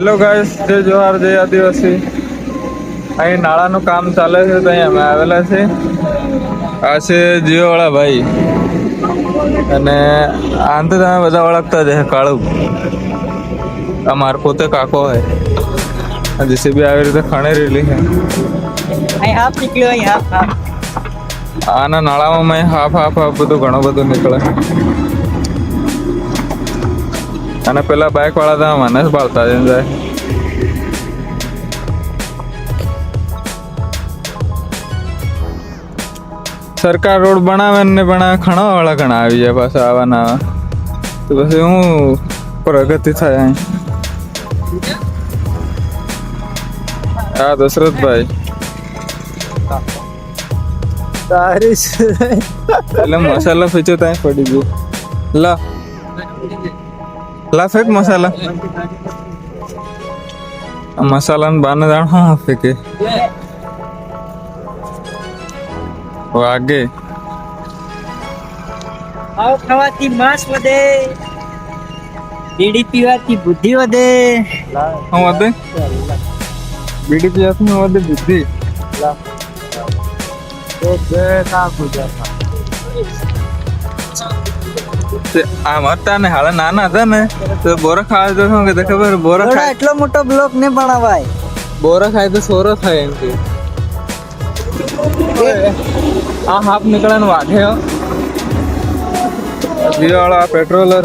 Hello guys, જય જોહાર, જય આદિવાસી. અહીં નાળાનું કામ ચાલે છે તો અહીં અમે આવેલા છે. આ છે જીઓ વાળા ભાઈ અને આમ તો તમે બધા ઓળખતા જ હશે, કાળુ અમાર પોતે કાકો હોય. જેસીબી આવી રીતે ખણી રહેલી છે. આના નાળામાં મેં હાફ બધું ઘણું બધું નીકળે. અને પેલા બાઇક વાળા તો મને જ બાળતા જાય. સરકાર રોડ બનાવે ને બનાવે, ખણા વાળા ઘણા આવી જાય પાછા આવવાના. તો પછી હું પ્રગતિ થાય અહીં. હા, દશરથભાઈ એટલે મસાલા ફીચો ત્યાં પડી ગયો. લા ફેંક મસાલા. મસાલા બાને દાણ હા ફેંકે વાગે. આવ ખાવાથી માંસ વધે, બીડી પીવાથી બુદ્ધિ વધે. હું વધે બીડી પીવાથી વધે બુદ્ધિ. આમ હતા ને હાલ નાના હતા ને તો બોરા ખાવા તો શું કે ખબર, બોરા ખાય એટલો મોટો બ્લોક ને બનાવાય. બોરા ખાય તો સોરો થાય એમ કે. આ હાફ નીકળે ને વાઘે જીઓ વાળા પેટ્રોલર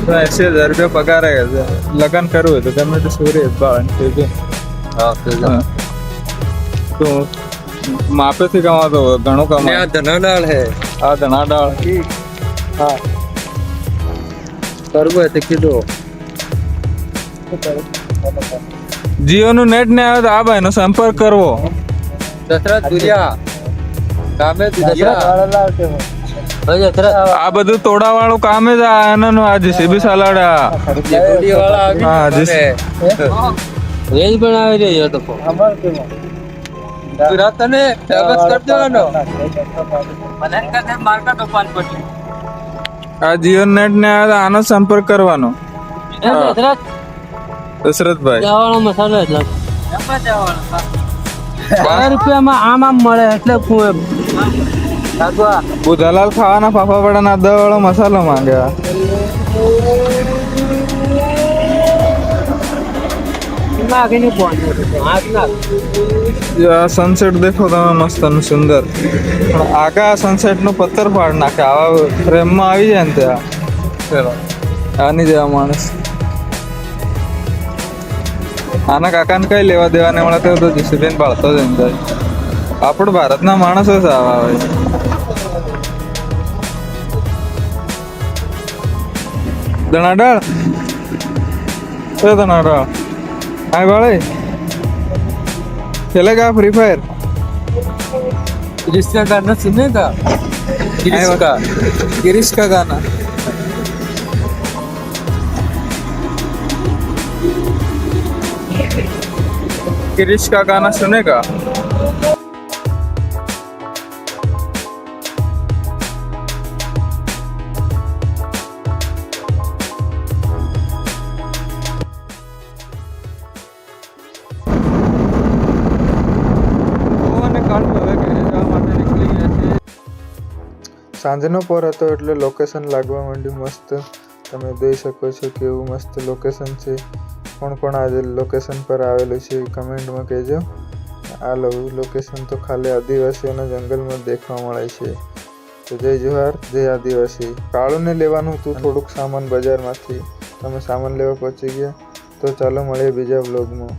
80,000 રૂપિયા પગાર છે. લગન કરવું હોય તો ગમે તે સોરી તો માપેથી કમાતો ઘણું કમાય. ધનાડાળ હે. આ ધનાડાળ. હા, કરવું હોય તો કીધું. જીઓ નું નેટ ને આવે તો આ ભાઈ નો સંપર્ક કરવો. દશરથ દુરિયા કામે આ બધું તોડા વાળું કામ જ આ જેસીબી સાલાડા. હા, વેજ બનાવી રહ્યો તો તને કાગજ કરી દેવાનો. આ જીઓ નેટ ને આવે તો આનો સંપર્ક કરવાનો. દશરથભાઈ મસાલો એટલે 12 રૂપિયામાં આમ મળે એટલે બુધાલાલ ખાવાના ફાફા પડાના 10 વાળો મસાલો માંગ્યા. સનસેટ દેખો તમે મસ્ત અને સુંદર. પણ આગા સનસેટ નો પથ્થર ફાડ નાખે આવા ફ્રેમમાં આવી જાય ને ત્યાં. આની જેવા માણસ. આના કાકાને કઈ લેવા દેવા ને મળે તો જેસીબી બાળતો જ એમ થાય. આપણે ભારતના માણસો જ આવા હોય. ધનાડાળ ધનાડાળ હા ભાઈ खेलेगा फ्री फायर. गिरीश का गाना सुनेगा. गिरीश का गाना. गिरीश का गाना सुनेगा. સાંજનો પોર હતો એટલે લોકેશન લાગવા માંડ્યું મસ્ત. તમે જોઈ શકો છો કેવું મસ્ત લોકેશન છે. કોણ કોણ આજે લોકેશન પર આવેલું છે કમેન્ટમાં કહેજો. આ લોકેશન તો ખાલી આદિવાસીઓના જંગલમાં દેખવા મળે છે. તો જય જોહાર, જય આદિવાસી. કાળુને લેવાનું હતું થોડુંક સામાન બજારમાંથી. તમે સામાન લેવા પહોંચી ગયા. તો ચાલો મળીએ બીજા વ્લોગમાં.